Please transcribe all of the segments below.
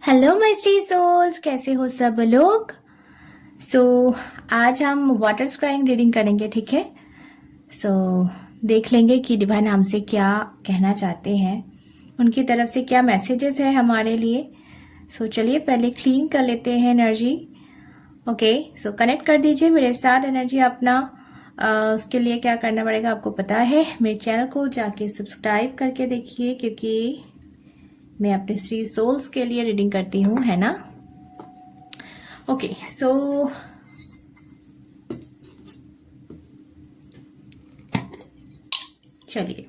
Hello my स्टी souls, कैसे हो सब लोग। सो आज हम वाटर स्क्राइंग रीडिंग करेंगे, ठीक है। सो देख लेंगे कि डिवाइन हमसे क्या कहना चाहते हैं, उनकी तरफ से क्या मैसेजेस है हमारे लिए। सो चलिए पहले क्लीन कर लेते हैं एनर्जी। ओके, सो कनेक्ट कर दीजिए मेरे साथ एनर्जी अपना। उसके लिए क्या करना पड़ेगा आपको पता है। मेरे चैनल को जाके सब्सक्राइब करके देखिए, क्योंकि मैं अपने श्री सोल्स के लिए रीडिंग करती हूँ, है ना। ओके, सो चलिए।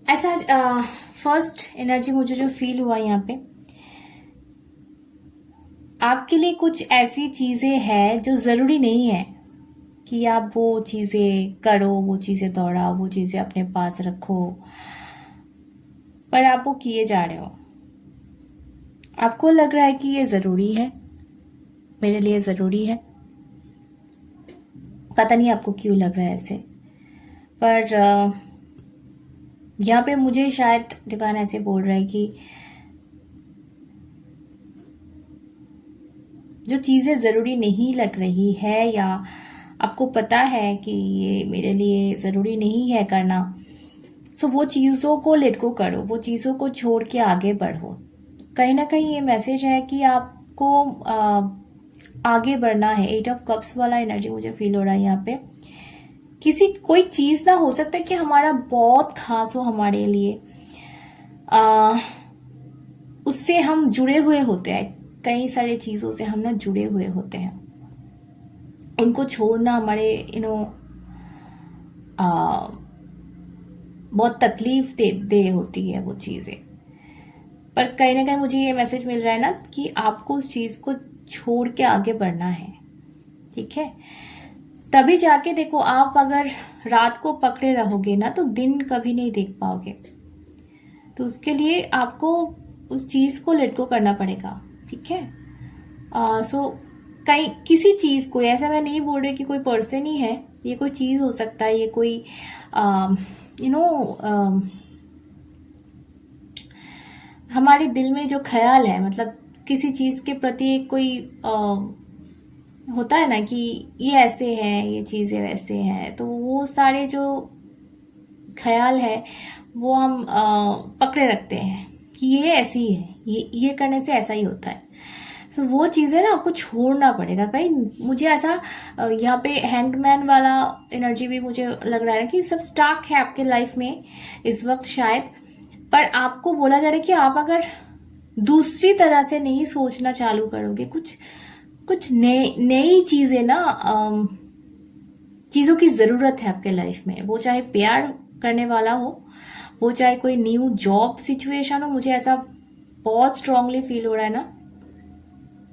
ऐसा फर्स्ट एनर्जी मुझे जो फील हुआ यहाँ पे, आपके लिए कुछ ऐसी चीजें हैं जो जरूरी नहीं है कि आप वो चीजें करो, वो चीजें दौड़ाओ, वो चीजें अपने पास रखो, पर आप वो किए जा रहे हो। आपको लग रहा है कि ये जरूरी है, मेरे लिए जरूरी है। पता नहीं आपको क्यों लग रहा है ऐसे, पर यहाँ पे मुझे शायद डिवाइन ऐसे बोल रहा है कि जो चीजें जरूरी नहीं लग रही है, या आपको पता है कि ये मेरे लिए जरूरी नहीं है करना, सो वो चीजों को लेट गो करो, वो चीजों को छोड़ के आगे बढ़ो। कहीं ना कहीं ये मैसेज है कि आपको आगे बढ़ना है। 8 ऑफ कप्स वाला एनर्जी मुझे फील हो रहा है यहाँ पे। कोई चीज ना, हो सकता है कि हमारा बहुत खास हो हमारे लिए, उससे हम जुड़े हुए होते हैं। कई सारी चीजों से हम ना जुड़े हुए होते हैं, उनको छोड़ना हमारे बहुत तकलीफ दे होती है वो चीजें। पर कहीं ना कहीं मुझे ये मैसेज मिल रहा है ना कि आपको उस चीज को छोड़ के आगे बढ़ना है, ठीक है। तभी जाके देखो, आप अगर रात को पकड़े रहोगे ना तो दिन कभी नहीं देख पाओगे। तो उसके लिए आपको उस चीज को लेट गो करना पड़ेगा, ठीक है। सो कहीं किसी चीज को, ऐसा मैं नहीं बोल रही कि कोई पर्सन ही है, ये कोई चीज हो सकता है, ये कोई यू नो हमारे दिल में जो ख्याल है, मतलब किसी चीज के प्रति कोई होता है ना कि ये ऐसे है, ये चीजें वैसे हैं, तो वो सारे जो ख्याल है वो हम पकड़े रखते हैं कि ये ऐसी है, ये करने से ऐसा ही होता है। तो वो चीजें ना आपको छोड़ना पड़ेगा। कहीं मुझे ऐसा यहाँ पे हैंगमैन वाला एनर्जी भी मुझे लग रहा है कि सब स्टाक है आपके लाइफ में इस वक्त शायद। पर आपको बोला जा रहा है कि आप अगर दूसरी तरह से नहीं सोचना चालू करोगे, कुछ कुछ नई चीजें ना, चीजों की जरूरत है आपके लाइफ में। वो चाहे प्यार करने वाला हो, वो चाहे कोई न्यू जॉब सिचुएशन हो। मुझे ऐसा बहुत स्ट्रांगली फील हो रहा है ना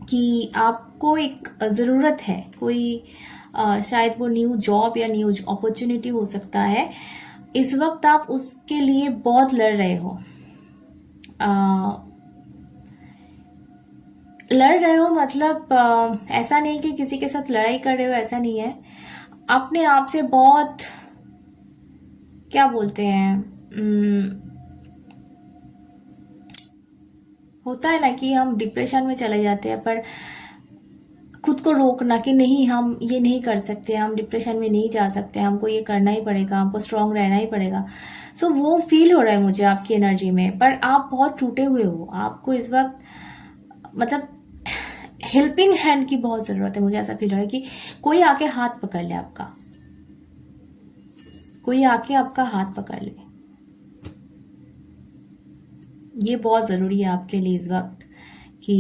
कि आपको एक जरूरत है, कोई शायद वो न्यू जॉब या न्यू अपॉर्चुनिटी हो सकता है। इस वक्त आप उसके लिए बहुत लड़ रहे हो। लड़ रहे हो मतलब ऐसा नहीं कि किसी के साथ लड़ाई कर रहे हो, ऐसा नहीं है। अपने आप से बहुत, क्या बोलते हैं, होता है ना कि हम डिप्रेशन में चले जाते हैं, पर खुद को रोकना कि नहीं, हम ये नहीं कर सकते, हम डिप्रेशन में नहीं जा सकते, हमको ये करना ही पड़ेगा, हमको स्ट्रांग रहना ही पड़ेगा। सो वो फील हो रहा है मुझे आपकी एनर्जी में। पर आप बहुत टूटे हुए हो, आपको इस वक्त मतलब हेल्पिंग हैंड की बहुत जरूरत है। मुझे ऐसा फील हो रहा है कि कोई आके हाथ पकड़ ले आपका, कोई आके आपका हाथ पकड़ ले। ये बहुत जरूरी है आपके लिए इस वक्त कि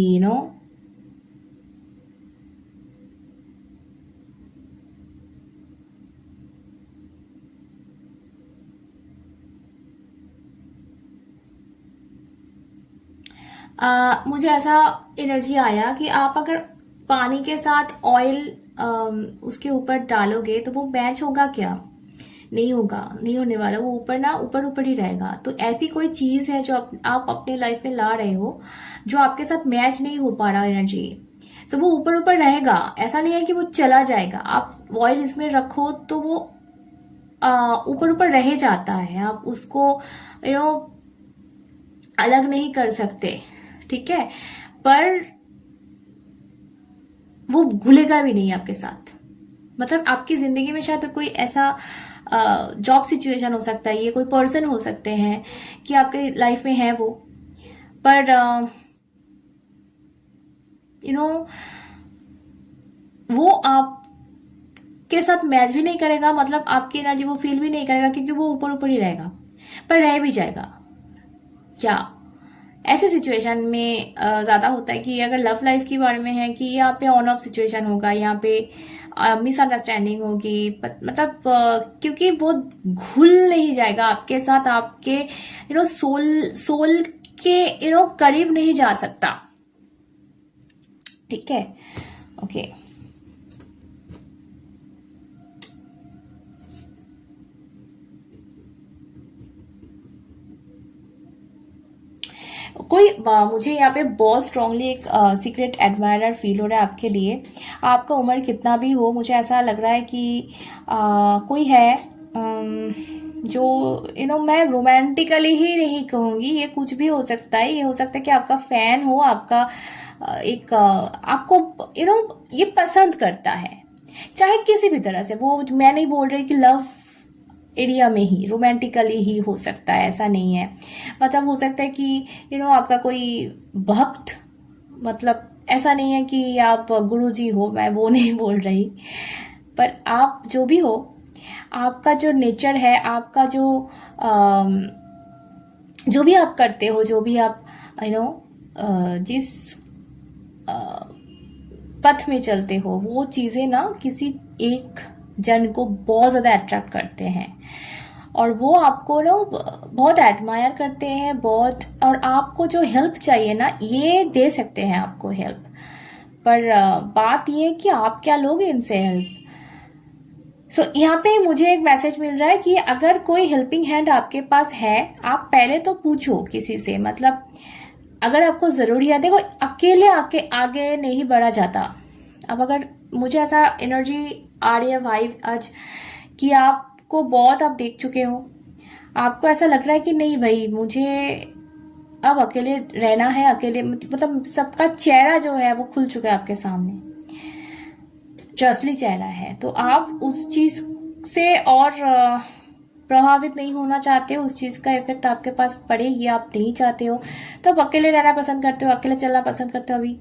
मुझे ऐसा एनर्जी आया कि आप अगर पानी के साथ ऑयल उसके ऊपर डालोगे तो वो मैच होगा क्या? नहीं होगा, नहीं होने वाला। वो ऊपर ना ऊपर ऊपर ही रहेगा। तो ऐसी कोई चीज है जो आप अपने लाइफ में ला रहे हो, जो आपके साथ मैच नहीं हो पा रहा एनर्जी, तो वो ऊपर ऊपर रहेगा। ऐसा नहीं है कि वो चला जाएगा। आप ऑयल इसमें रखो तो वो ऊपर ऊपर रह जाता है। आप उसको अलग नहीं कर सकते, ठीक है? पर वो घुलेगा भी नहीं आपके साथ। मतलब आपकी जिंदगी में शायद कोई ऐसा जॉब सिचुएशन हो सकता है, ये कोई पर्सन हो सकते हैं कि आपके लाइफ में है वो, पर वो आपके साथ मैच भी नहीं करेगा। मतलब आपकी एनर्जी वो फील भी नहीं करेगा, क्योंकि वो ऊपर ऊपर ही रहेगा, पर रह भी जाएगा। क्या ऐसे सिचुएशन में ज्यादा होता है कि अगर लव लाइफ के बारे में है कि यहाँ पे ऑन ऑफ सिचुएशन होगा, यहाँ पे मिसअंडरस्टैंडिंग होगी, मतलब क्योंकि वो घुल नहीं जाएगा आपके साथ, आपके सोल के करीब नहीं जा सकता, ठीक है? ओके। मुझे यहाँ पे बहुत स्ट्रांगली एक सीक्रेट एडमायरर फील हो रहा है आपके लिए। आपका उम्र कितना भी हो, मुझे ऐसा लग रहा है कि कोई है जो मैं रोमांटिकली ही नहीं कहूंगी, ये कुछ भी हो सकता है। ये हो सकता है कि आपका फैन हो, आपका आपको ये पसंद करता है, चाहे किसी भी तरह से। वो मैं नहीं बोल रही कि लव एरिया में ही रोमांटिकली ही हो सकता है, ऐसा नहीं है। मतलब हो सकता है कि आपका कोई भक्त, मतलब ऐसा नहीं है कि आप गुरुजी हो, मैं वो नहीं बोल रही, पर आप जो भी हो, आपका जो नेचर है, आपका जो भी आप करते हो, जो भी आप जिस पथ में चलते हो, वो चीजें ना किसी एक जन को बहुत ज्यादा अट्रैक्ट करते हैं, और वो आपको बहुत एडमायर करते हैं बहुत। और आपको जो हेल्प चाहिए ना, ये दे सकते हैं आपको हेल्प, पर बात ये है कि आप क्या लोगे इनसे हेल्प। सो यहाँ पे मुझे एक मैसेज मिल रहा है कि अगर कोई हेल्पिंग हैंड आपके पास है, आप पहले तो पूछो किसी से। मतलब अगर आपको जरूरी है, देखो अकेले आगे नहीं बढ़ा जाता। अब अगर मुझे ऐसा एनर्जी आ रही है वाइब आज कि आपको बहुत आप देख चुके हो, आपको ऐसा लग रहा है कि नहीं भाई, मुझे अब अकेले रहना है। अकेले मतलब सबका चेहरा जो है वो खुल चुका है आपके सामने, जो असली चेहरा है। तो आप उस चीज से और प्रभावित नहीं होना चाहते हो, उस चीज का इफेक्ट आपके पास पड़े, ये आप नहीं चाहते हो, तो आप अकेले रहना पसंद करते हो, अकेले चलना पसंद करते हो अभी।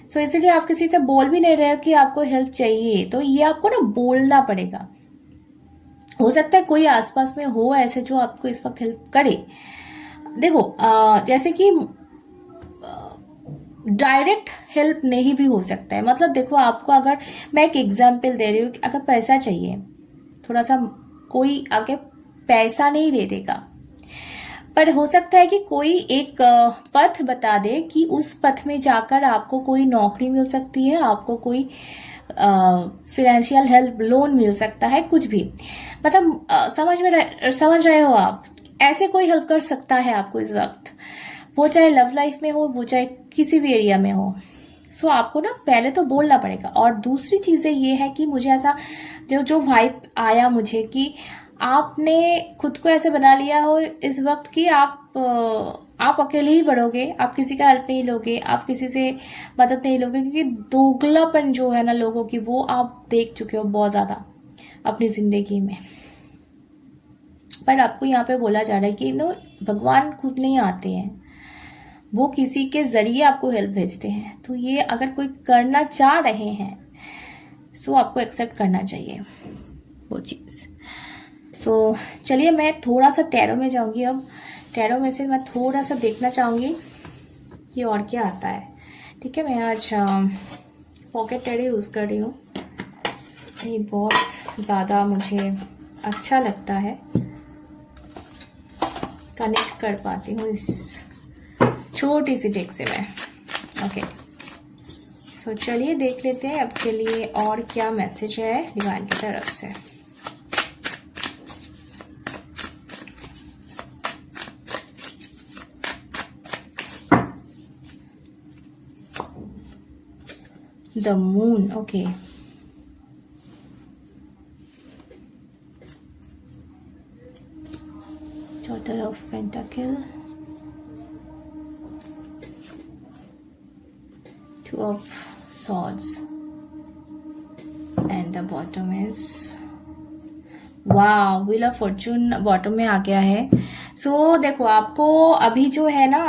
सो इसीलिए आप किसी से बोल भी नहीं रहे हो कि आपको हेल्प चाहिए, तो ये आपको ना बोलना पड़ेगा। हो सकता है कोई आसपास में हो ऐसे जो आपको इस वक्त हेल्प करे। देखो जैसे कि डायरेक्ट हेल्प नहीं भी हो सकता है। मतलब देखो, आपको अगर मैं एक एग्जांपल दे रही हूँ, अगर पैसा चाहिए थोड़ा सा, कोई आगे पैसा नहीं दे देगा, पर हो सकता है कि कोई एक पथ बता दे कि उस पथ में जाकर आपको कोई नौकरी मिल सकती है, आपको कोई फाइनेंशियल हेल्प, लोन मिल सकता है, कुछ भी। मतलब समझ रहे हो आप? ऐसे कोई हेल्प कर सकता है आपको इस वक्त, वो चाहे लव लाइफ में हो, वो चाहे किसी भी एरिया में हो। सो आपको ना पहले तो बोलना पड़ेगा। और दूसरी चीजें ये है कि मुझे ऐसा जो वाइब आया मुझे कि आपने खुद को ऐसे बना लिया हो इस वक्त कि आप अकेले ही बढ़ोगे, आप किसी का हेल्प नहीं लोगे, आप किसी से मदद नहीं लोगे, क्योंकि दोगलापन जो है ना लोगों की, वो आप देख चुके हो बहुत ज्यादा अपनी जिंदगी में। पर आपको यहाँ पे बोला जा रहा है कि भगवान खुद नहीं आते हैं, वो किसी के जरिए आपको हेल्प भेजते हैं। तो ये अगर कोई करना चाह रहे हैं, सो आपको एक्सेप्ट करना चाहिए वो चीज। सो चलिए, मैं थोड़ा सा टैरो में जाऊंगी। अब टैरो में से मैं थोड़ा सा देखना चाहूंगी कि और क्या आता है। ठीक है, मैं आज पॉकेट टैरो यूज कर रही हूँ। ये बहुत ज्यादा मुझे अच्छा लगता है, कनेक्ट कर पाती हूँ इस छोटी सी टिक से मैं। ओके, सो चलिए देख लेते हैं आपके लिए और क्या मैसेज है डिवाइन की तरफ से। The moon, okay. Total of Pentacle, Two of Swords, and the bottom is वाह, व्हील ऑफ फॉर्चून बॉटम में आ गया है। सो देखो, आपको अभी जो है ना,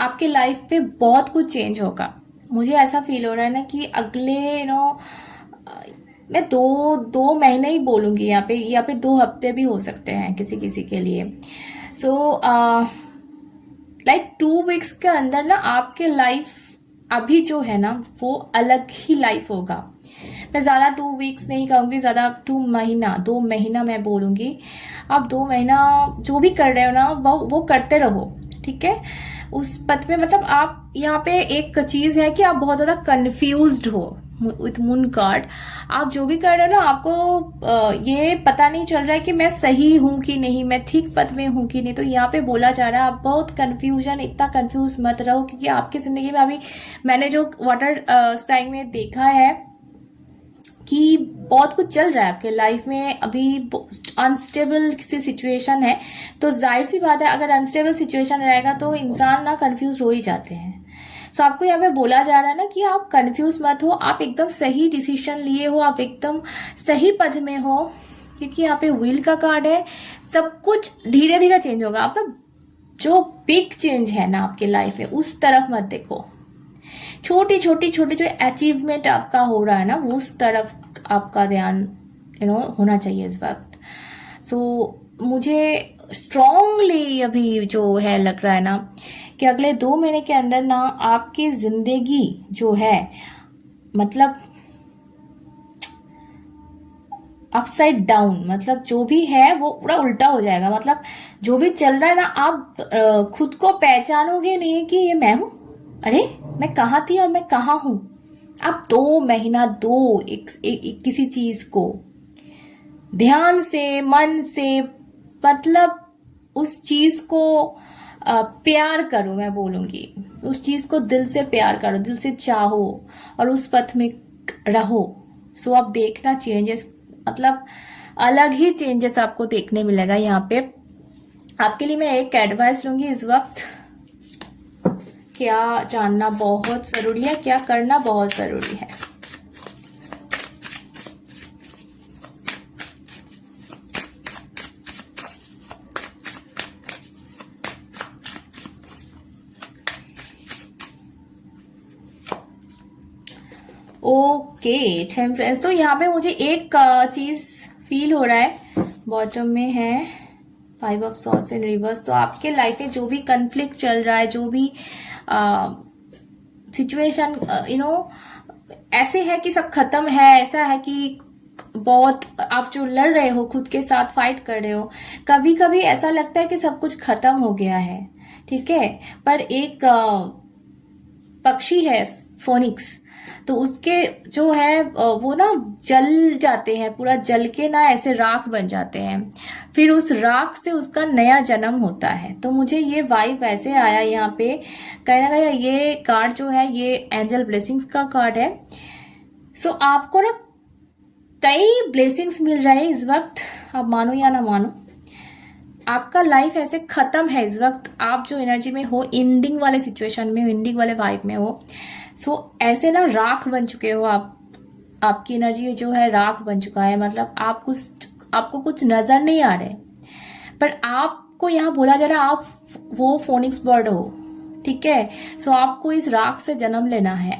आपके लाइफ पे बहुत कुछ चेंज होगा। मुझे ऐसा फील हो रहा है ना कि अगले मैं दो महीने ही बोलूंगी, यहाँ पे 2 हफ्ते भी हो सकते हैं किसी किसी के लिए। सो लाइक 2 वीक्स के अंदर ना आपके लाइफ अभी जो है ना वो अलग ही लाइफ होगा। मैं ज्यादा 2 वीक्स नहीं कहूंगी, ज्यादा 2 महीना मैं बोलूंगी। आप 2 महीना जो भी कर रहे हो ना वो करते रहो, ठीक है। उस पथ में मतलब आप यहाँ पे एक चीज है कि आप बहुत ज्यादा कंफ्यूज्ड हो विथ मून कार्ड। आप जो भी कर रहे हो ना, आपको ये पता नहीं चल रहा है कि मैं सही हूं कि नहीं, मैं ठीक पथ में हूं कि नहीं। तो यहाँ पे बोला जा रहा है आप बहुत इतना कंफ्यूज मत रहो, क्योंकि आपकी जिंदगी में अभी मैंने जो वाटर स्प्राइंग में देखा है कि बहुत कुछ चल रहा है आपके लाइफ में। अभी अनस्टेबल सी सिचुएशन है, तो जाहिर सी बात है अगर अनस्टेबल सिचुएशन रहेगा तो इंसान ना कंफ्यूज हो ही जाते हैं। सो आपको यहाँ पे बोला जा रहा है ना कि आप कंफ्यूज मत हो, आप एकदम सही डिसीजन लिए हो, आप एकदम सही पद में हो, क्योंकि यहाँ पे व्हील का कार्ड है। सब कुछ धीरे धीरे चेंज होगा। आप ना जो बिग चेंज है ना आपके लाइफ में उस तरफ मत देखो, छोटी जो अचीवमेंट आपका हो रहा है ना उस तरफ आपका ध्यान होना चाहिए इस वक्त। सो मुझे स्ट्रांगली अभी जो है लग रहा है ना कि अगले 2 महीने के अंदर ना आपकी जिंदगी जो है मतलब अपसाइड डाउन, मतलब जो भी है वो पूरा उल्टा हो जाएगा। मतलब जो भी चल रहा है ना, आप खुद को पहचानोगे नहीं कि ये मैं हूं, अरे मैं कहाँ थी और मैं कहाँ हूं। आप 2 महीना दो एक किसी चीज को ध्यान से, मन से, मतलब उस चीज को प्यार करो। मैं बोलूंगी उस चीज को दिल से प्यार करो, दिल से चाहो और उस पथ में रहो। सो आप देखना चेंजेस, मतलब अलग ही चेंजेस आपको देखने मिलेगा यहाँ पे। आपके लिए मैं एक एडवाइस लूंगी इस वक्त, क्या जानना बहुत जरूरी है, क्या करना बहुत जरूरी है। ओके टेम्परेंस, तो यहाँ पे मुझे एक चीज फील हो रहा है, बॉटम में है 5 ऑफ सॉर्ड्स इन रिवर्स। तो आपके लाइफ में जो भी कन्फ्लिक्ट चल रहा है, जो भी सिचुएशन ऐसे है कि सब खत्म है, ऐसा है कि बहुत आप जो लड़ रहे हो, खुद के साथ फाइट कर रहे हो, कभी कभी ऐसा लगता है कि सब कुछ खत्म हो गया है, ठीक है। पर एक पक्षी है फोनिक्स, तो उसके जो है वो ना जल जाते हैं, पूरा जल के ना ऐसे राख बन जाते हैं, फिर उस राख से उसका नया जन्म होता है। तो मुझे ये वाइब ऐसे आया यहाँ पे, कहीं ना कहीं ये कार्ड जो है ये एंजल ब्लेसिंग्स का कार्ड है। सो आपको ना कई ब्लेसिंग्स मिल रहे हैं इस वक्त, आप मानो या ना मानो। आपका लाइफ ऐसे खत्म है इस वक्त, आप जो एनर्जी में हो, एंडिंग वाले सिचुएशन में हो, एंडिंग वाले वाइब में हो। सो ऐसे ना राख बन चुके हो आप, आपकी एनर्जी जो है राख बन चुका है। मतलब आपको कुछ नजर नहीं आ रहे, पर आपको यहाँ बोला जा रहा है आप वो फोनिक्स बर्ड हो, ठीक है। सो आपको इस राख से जन्म लेना है।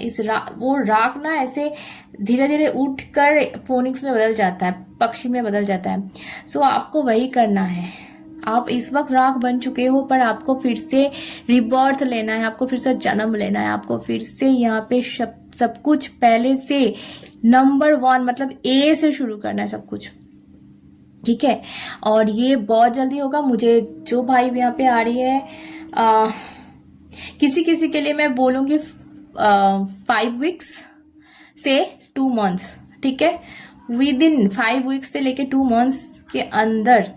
वो राख ना ऐसे धीरे धीरे उठ कर फोनिक्स में बदल जाता है, पक्षी में बदल जाता है। सो आपको वही करना है। आप इस वक्त राख बन चुके हो, पर आपको फिर से रिबर्थ लेना है, आपको फिर से जन्म लेना है, आपको फिर से यहाँ पे सब कुछ पहले से नंबर 1 मतलब ए से शुरू करना है सब कुछ, ठीक है। और ये बहुत जल्दी होगा। मुझे जो भाई यहाँ पे आ रही है किसी किसी के लिए मैं बोलूंगी 5 वीक्स से 2 मंथ्स, ठीक है। विद इन 5 वीक्स से लेके 2 मंथ्स के अंदर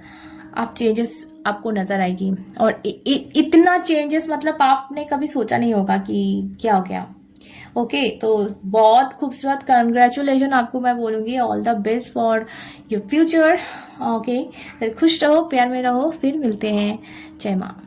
आप चेंजेस आपको नजर आएगी। और इतना चेंजेस मतलब आपने कभी सोचा नहीं होगा कि क्या हो गया। ओके, तो बहुत खूबसूरत, कंग्रेचुलेशन आपको मैं बोलूंगी, all the best for your future. Okay, खुश रहो, प्यार में रहो, फिर मिलते हैं। जय माँ।